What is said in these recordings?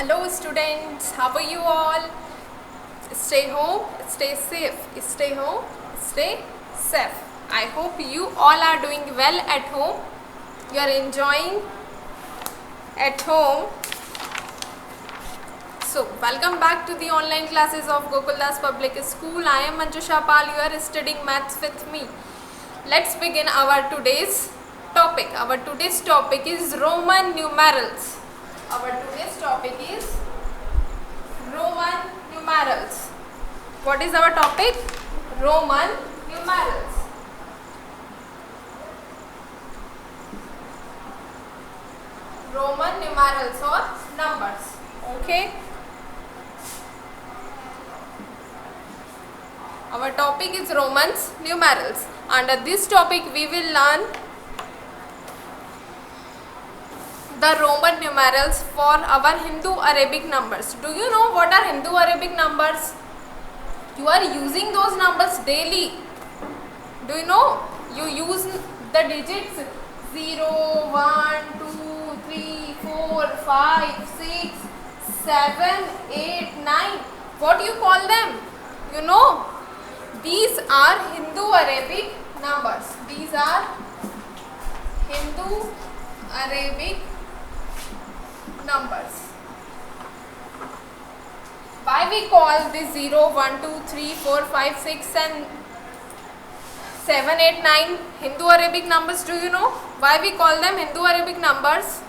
Hello students, how are you all? Stay home, stay safe. Stay home, stay safe. I hope you all are doing well at home. You are enjoying at home. So, welcome back to the online classes of Gokuldas Public School. I am Manjusha Pal. You are studying maths with me. Let's begin our today's topic. Our today's topic is Roman numerals. Our today's topic is Roman numerals. What is our topic? Roman numerals. Roman numerals or numbers. Okay. Our topic is Romans numerals. Under this topic we will learn the Roman numerals for our Hindu-Arabic numbers. Do you know what are Hindu-Arabic numbers? You are using those numbers daily. Do you know? You use the digits 0, 1, 2, 3, 4, 5, 6, 7, 8, 9. What do you call them? You know? These are Hindu-Arabic numbers. These are Hindu-Arabic numbers. Why we call this 0, 1, 2, 3, 4, 5, 6 and 7, 8, 9 Hindu-Arabic numbers? Do you know why we call them Hindu-Arabic numbers?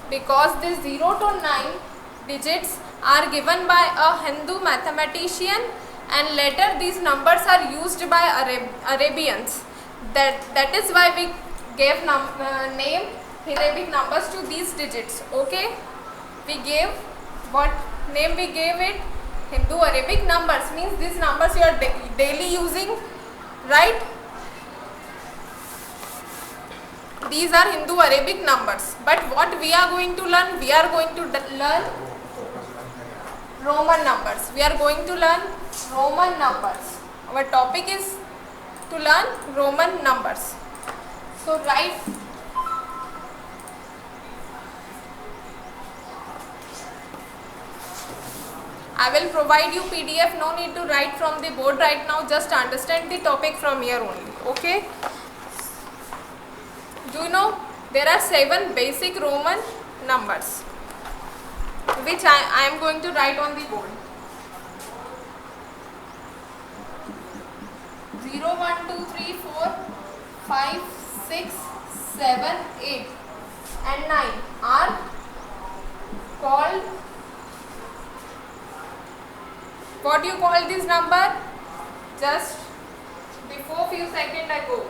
Because these 0 to 9 digits are given by a Hindu mathematician and later these numbers are used by Arabians. That is why we gave name Arabic numbers to these digits. Okay, we gave what name we gave it? Hindu-Arabic numbers, means these numbers you are daily using, right? These are Hindu-Arabic numbers. But what we are going to learn? We are going to learn Roman numbers. We are going to learn Roman numbers. Our topic is to learn Roman numbers. So write I will provide you PDF. No need to write from the board right now. Just understand the topic from here only. Okay. Do you know there are 7 basic Roman numbers which I am going to write on the board. 0, 1, 2, 3, 4, 5, 6, 7, 8 and 9 are called, what do you call this number? Just before few seconds ago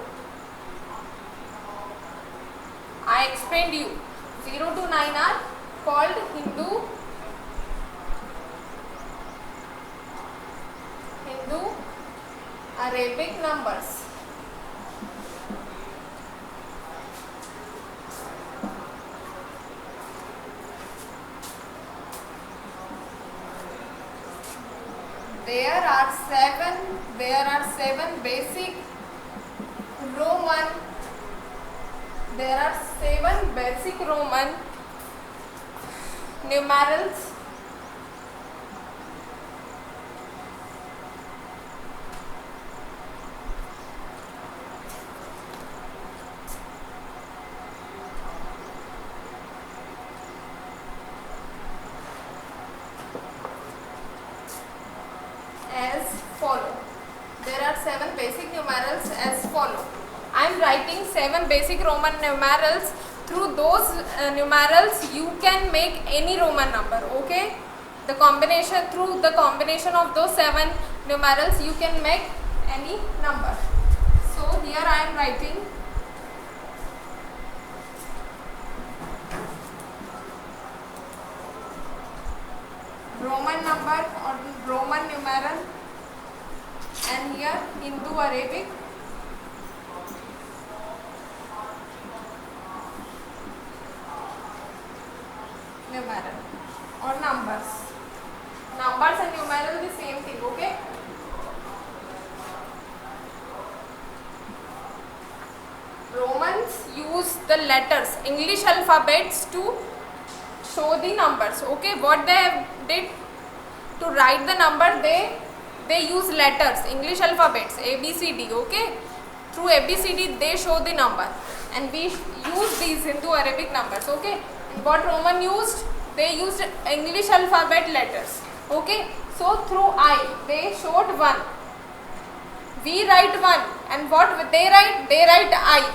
I explained you 0 to 9 are called Hindu-Arabic numbers. There are seven basic Roman. There are 7 basic Roman numerals. As follow. There are 7 basic numerals as follow. I am writing 7 basic Roman numerals. Through those numerals you can make any Roman number. Okay, through the combination of those 7 numerals you can make any number. So here I am writing Roman number or Roman numeral and here Hindu-Arabic numeral or numbers. Numbers and numeral the same thing. Okay. Romans use the letters, English alphabets to show the numbers. Okay, what they did to write the number, they use letters, English alphabets, A B C D. Okay, through A B C D they show the number, and we use these Hindu Arabic numbers. Okay, and what Roman used, they used English alphabet letters. Okay, so through I they showed 1, we write 1, and what they write I.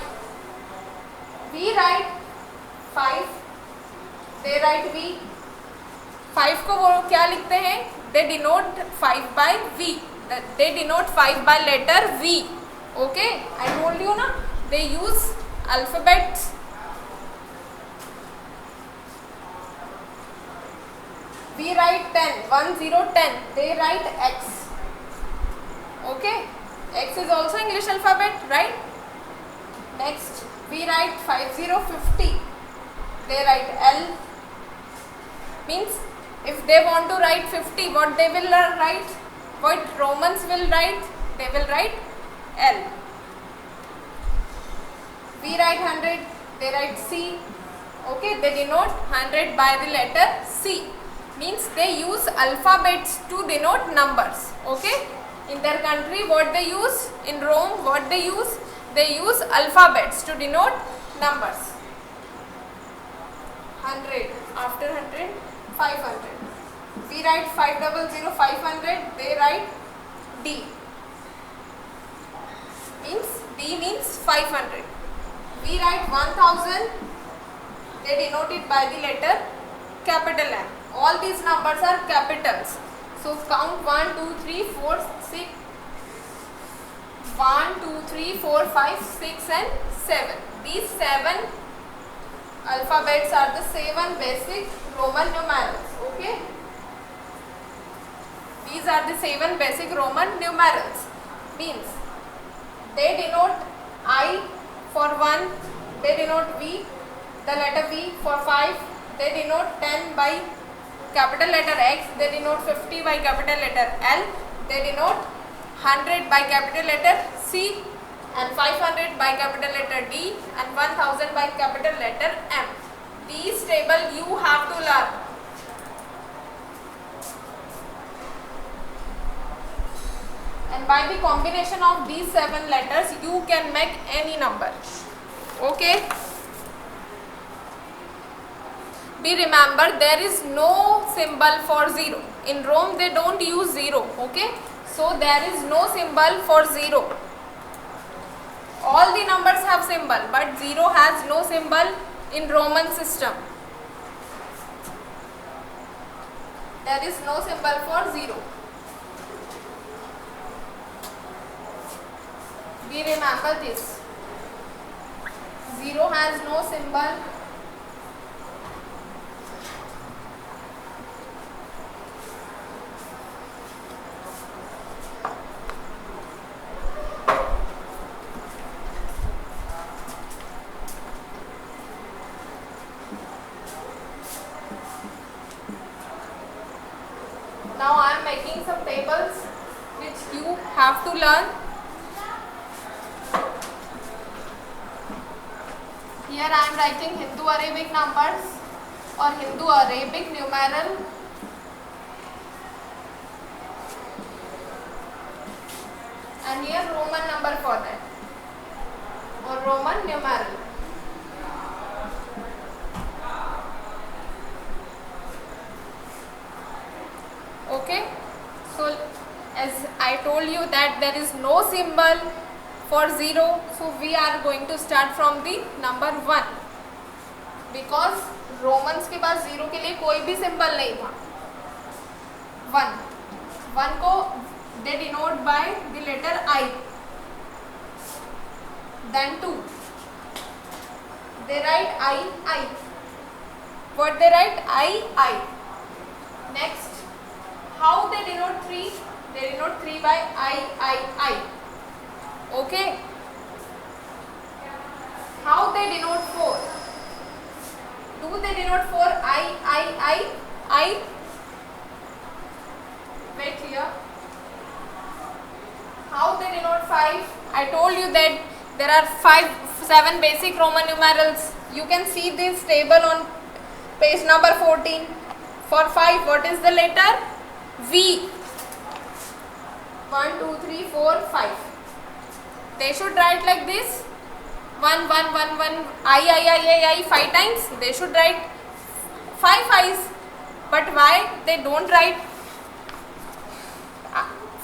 We write 5, they write V. 5 को वो क्या लिखते हैं, they denote 5 by V, they denote 5 by letter V. Okay, I told you na, they use alphabets. We write 10, 1 0 10, they write X. Okay, X is also English alphabet, right? Next we write 50 50, they write L. Means if they want to write 50, what they will write, what Romans will write, they will write L. We write 100, they write C. Okay, they denote 100 by the letter C. Means they use alphabets to denote numbers. Okay, in their country what they use, in Rome what they use alphabets to denote numbers. 100, after 100 500, we write 500 500, they write D. Means D means 500. We write 1000, they denote it by the letter capital M. All these numbers are capitals. So count 1 2 3 4 6, 1 2 3 4 5 6 and 7. These 7 alphabets are the 7 basic Roman numerals. Okay, these are the 7 basic Roman numerals. Means they denote I for 1, they denote V, the letter V. For 5, they denote 10 by capital letter X, they denote 50 by capital letter L, they denote 100 by capital letter C, and 500 by capital letter D, and 1000 by capital letter M. These table you have to learn. And by the combination of these 7 letters you can make any number. Okay, be remember there is no symbol for 0. In Rome they don't use 0. Okay, so there is no symbol for 0. All the numbers have symbol, but 0 has no symbol in Roman system. There is no symbol for 0. We remember this. 0 has no symbol. Now I am making some tables which you have to learn. Here I am writing Hindu Arabic numbers or Hindu Arabic numeral. And here Roman number for that, or Roman numeral. Okay, so as I told you that there is no symbol for 0, so we are going to start from the number 1, because Romans के पास 0 के लिए कोई भी symbol नहीं था. 1 को they denote by the letter I. Then 2, they write I. What they write? I. Next, how they denote 3? They denote 3 by I. Okay. How they denote 4? Do they denote 4? I. Wait here. How they denote 5? I told you that there are 7 basic Roman numerals. You can see this table on Page number 14. For 5, what is the letter? V. 1, 2, 3, 4, 5. They should write like this. 1, 1, 1, 1, I, 5 times. They should write 5 I's. But why they don't write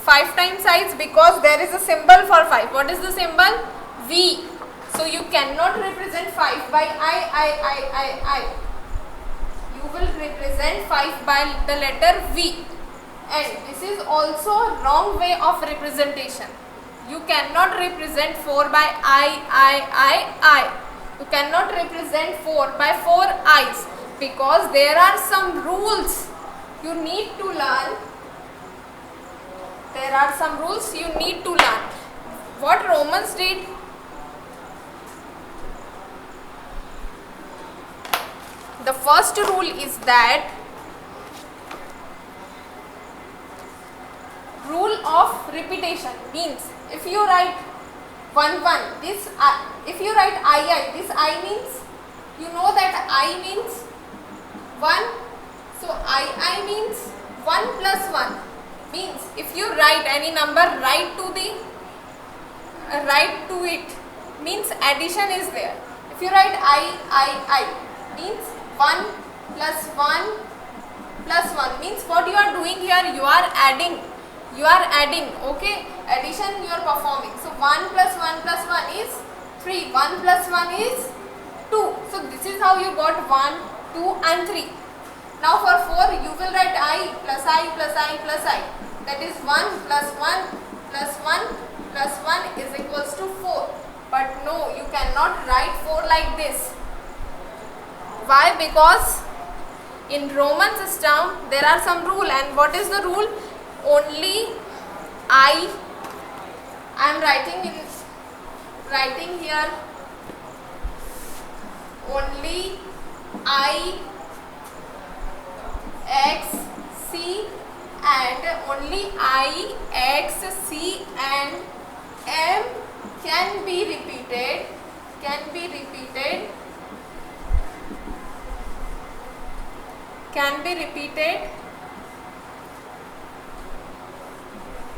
5 times I's? Because there is a symbol for 5. What is the symbol? V. So you cannot represent 5 by I. You will represent 5 by the letter V. And this is also wrong way of representation. You cannot represent 4 by I. You cannot represent 4 by 4 I's, because there are some rules you need to learn. There are some rules you need to learn. What Romans did? The first rule is that rule of repetition means if you write 1, 1, this if you write I, this I means, you know that I means 1. So I means 1 plus 1 means if you write any number, write to it means addition is there. If you write I means 1 plus 1 plus 1 means what you are doing here, you are adding, okay, addition you are performing. So 1 plus 1 plus 1 is 3, 1 plus 1 is 2. So this is how you got 1, 2 and 3. Now for 4 you will write I plus I plus I plus I, that is 1 plus 1 plus 1 plus 1 is equals to 4. But no, you cannot write 4 like this. Why? Because in Roman system there are some rule, and what is the rule? Only I am writing here only I, X, C and only I, X, C and M can be repeated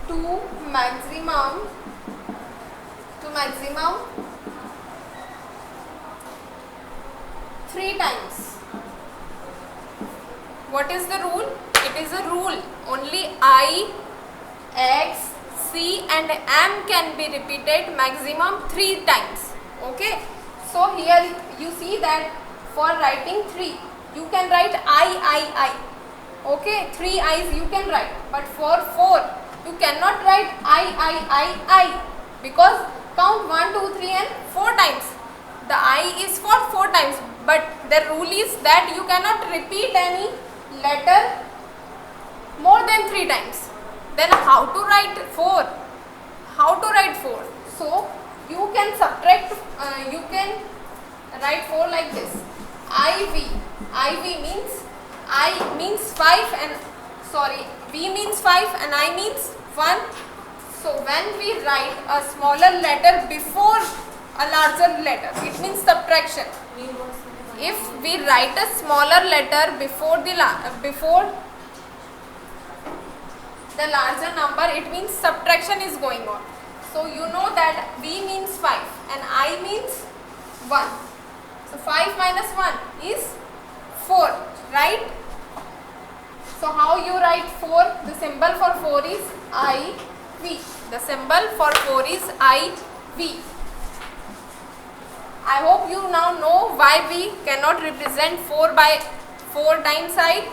to maximum 3 times. What is the rule? It is a rule only I, X, C and M can be repeated maximum 3 times. Okay. So here you see that for writing 3 you can write I. Okay, 3 I's you can write, but for 4 you cannot write I, because count 1, 2, 3 and 4 times. The I is for 4 times, but the rule is that you cannot repeat any letter more than 3 times. Then how to write 4? So you can subtract, you can write 4 like this. IV means I means 5 and V means 5 and I means 1. So when we write a smaller letter before a larger letter, it means subtraction. If we write a smaller letter before the larger number, it means subtraction is going on. So you know that V means 5 and I means 1. So 5 minus 1 is 4, right? So how you write 4? The symbol for 4 is IV. The symbol for 4 is IV. I hope you now know why we cannot represent 4 by 4 times I.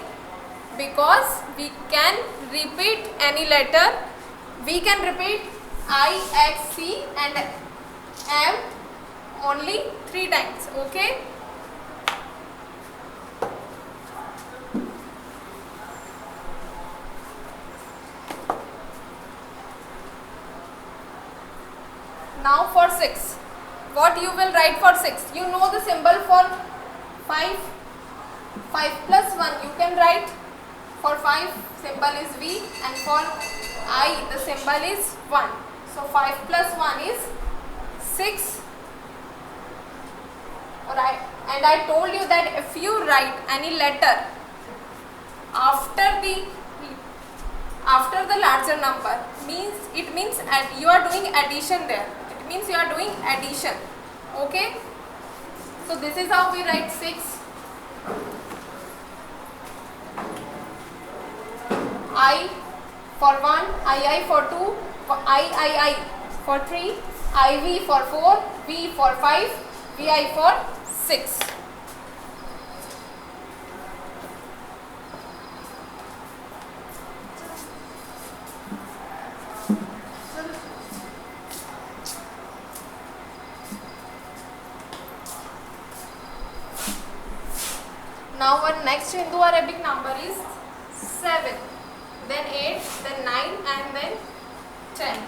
Because we can repeat any letter. We can repeat I, X, C and M only 3 times. Okay. Now for 6, what you will write for 6? You know the symbol for 5. 5 plus 1 you can write. For 5 symbol is V and for I the symbol is 1. So 5 plus 1 is 6. Alright. and I told you that if you write any letter after the larger number, it means you are doing addition there. It means you are doing addition. Okay. So this is how we write 6. I for 1, I for 2, I for 3, IV for 4, V for 5, VI for 6. Now our next Hindu-Arabic number is 7, then 8, then 9 and then 10.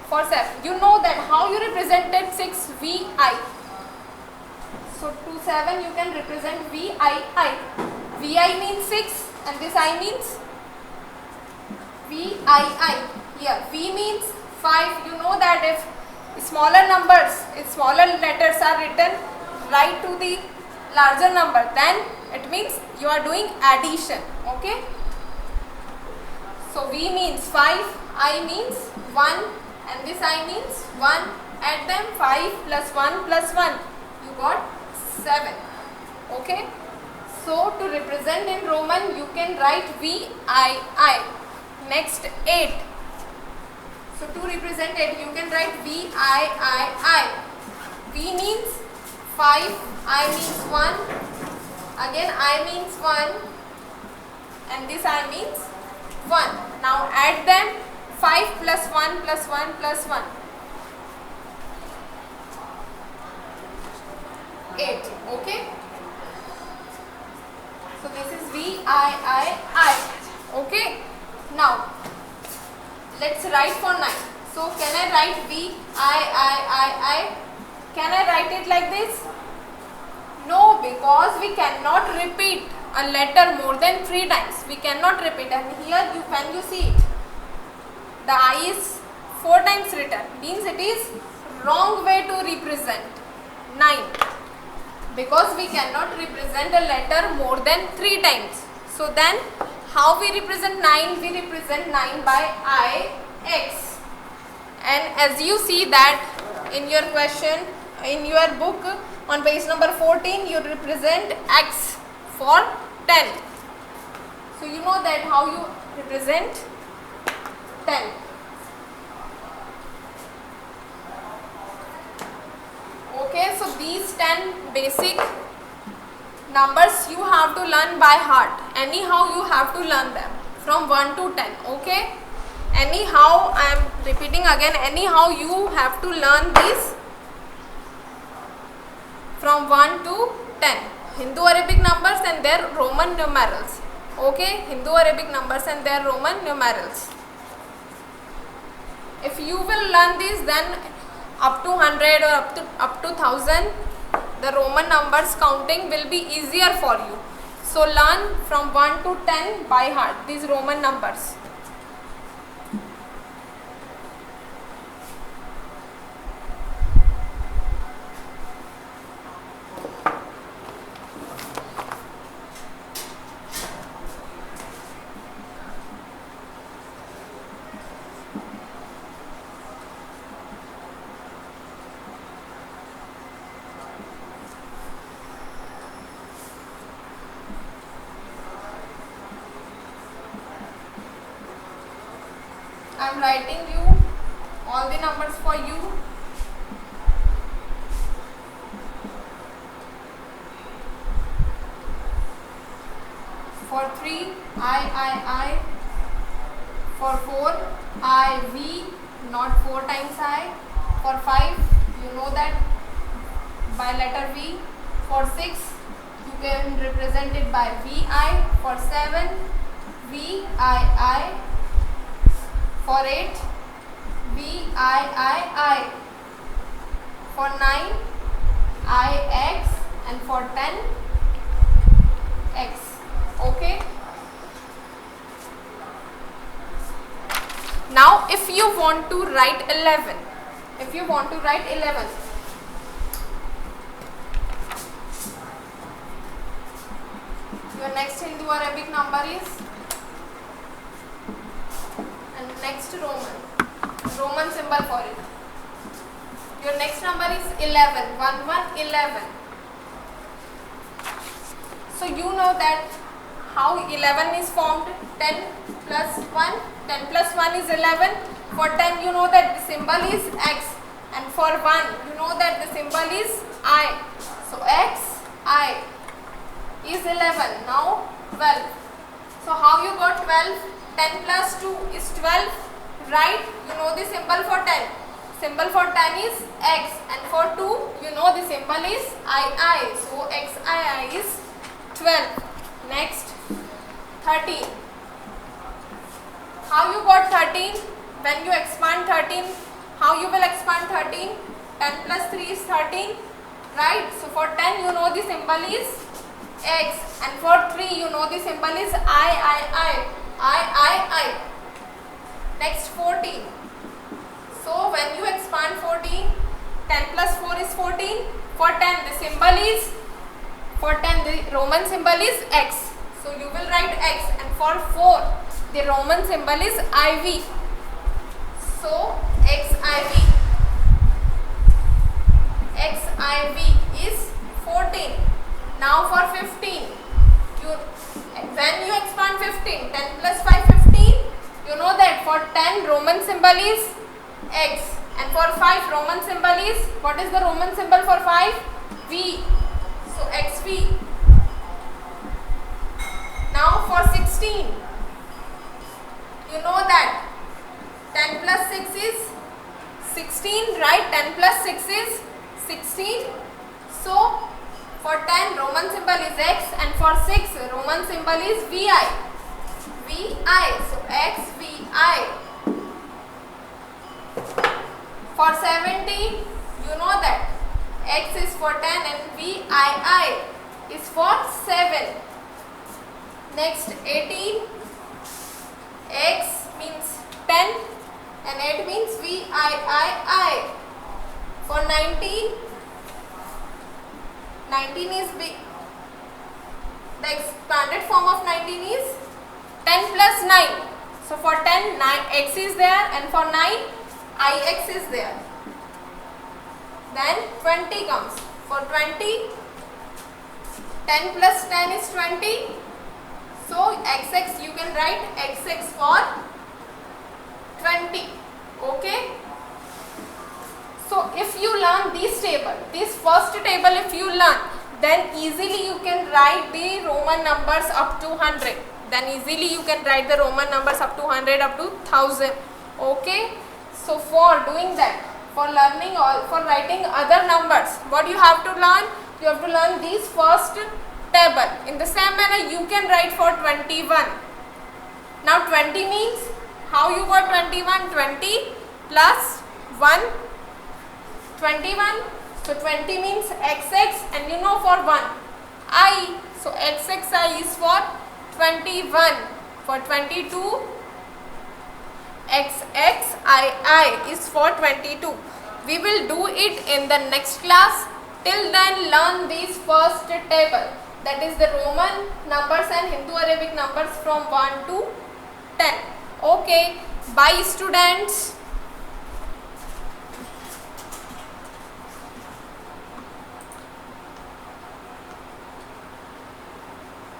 For 7, you know that how you represented 6 VI. So to 7 you can represent VII. VI means 6 and this I means VII. Here V means 5. You know that if smaller numbers, if smaller letters are written right to the larger number, then it means you are doing addition. Okay. So V means 5, I means 1 and this I means 1. Add them, 5 plus 1 plus 1. You got 7. Okay. So to represent in Roman you can write VII. Next 8. So to represent it you can write VIII. V means 5, I means 1, again I means 1 and this I means 1. Now add them, 5 plus 1 plus 1 plus 1. 8. Okay. So this is VIII. Okay. Now let's write for 9. So can I write VIII? Can I write it like this? No, because we cannot repeat a letter more than 3 times. We cannot repeat, and here when you see it, the I is 4 times written, means it is wrong way to represent 9, because we cannot represent a letter more than 3 times. So then how we represent 9? We represent 9 by IX, and as you see that in your question, in your book on page number 14, you represent X for 10. So you know that how you represent 10. Okay, so these 10 basic numbers you have to learn by heart. Anyhow you have to learn them from 1 to 10. Okay, anyhow I am repeating again, anyhow you have to learn these from 1 to 10 Hindu-Arabic numbers and their Roman numerals. Okay, Hindu-Arabic numbers and their Roman numerals. If you will learn these, then up to 100 or up to 1000, the Roman numbers counting will be easier for you. So learn from 1 to 10 by heart these Roman numbers. I am writing you all the numbers for you. For 3, I. For 4, V, not 4 times I. For 5, you know that by letter V. For 6, you can represent it by VI. For 7, VII. For 8, VIII. For 9, IX, and for 10, X. Okay. Now if you want to write 11, Your next Hindu Arabic number is, and next Roman symbol for it. Your next number is 11. 1 1 11. So you know that how 11 is formed. 10 plus 1. 10 plus 1 is 11. For 10 you know that the symbol is X, and for 1 you know that the symbol is I. So X I is 11. Now 12. So how you got 12? 10 plus 2 is 12. Right? You know the symbol for 10. Symbol for 10 is X, and for 2 you know the symbol is I. So XII is 12. Next 13. How you got 13? When you expand 13, how you will expand 13? 10 plus 3 is 13. Right? So for 10 you know the symbol is X, and for 3 you know the symbol is I. Next 14. So when you expand 14, 10 plus 4 is 14. For 10 the symbol is, for 10 the Roman symbol is X. So you will write X, and for 4 the Roman symbol is IV. So XIV is 14. Now for 15, when you expand 15, 10 plus 5 15, you know that for 10 Roman symbol is X, and for 5 Roman symbol is, what is the Roman symbol for 5? V. So XV. Now for 16, you know that 10 plus 6 is 16, right? 10 plus 6 is 16. So for 10 Roman symbol is X, and for 6 Roman symbol is VI. So XVI. For 17, you know that X is for 10 and VII is for 7. Next 18, X means 10 and 8 means VII. For 19, 19 is big. The expanded form of 19 is 10 plus 9. So for 10, 9 X is there, and for 9, IX is there. Then 20 comes. For 20, 10 plus 10 is 20. So XX you can write XX for 20. Okay. So if you learn this table, this first table if you learn, then easily you can write the Roman numbers up to 100. Then easily you can write the Roman numbers up to 100, up to 1000. Okay. So for doing that, for learning all, for writing other numbers, what you have to learn? You have to learn this first table. In the same manner you can write for 21. Now 20 means, how you got 21? 20 plus 1, 21. So 20 means XX, and you know for 1 I. So XXI is for 21. For 22, XXII is for 22. We will do it in the next class. Till then, learn this first table, that is the Roman numbers and Hindu Arabic numbers from 1 to 10. Okay, bye students.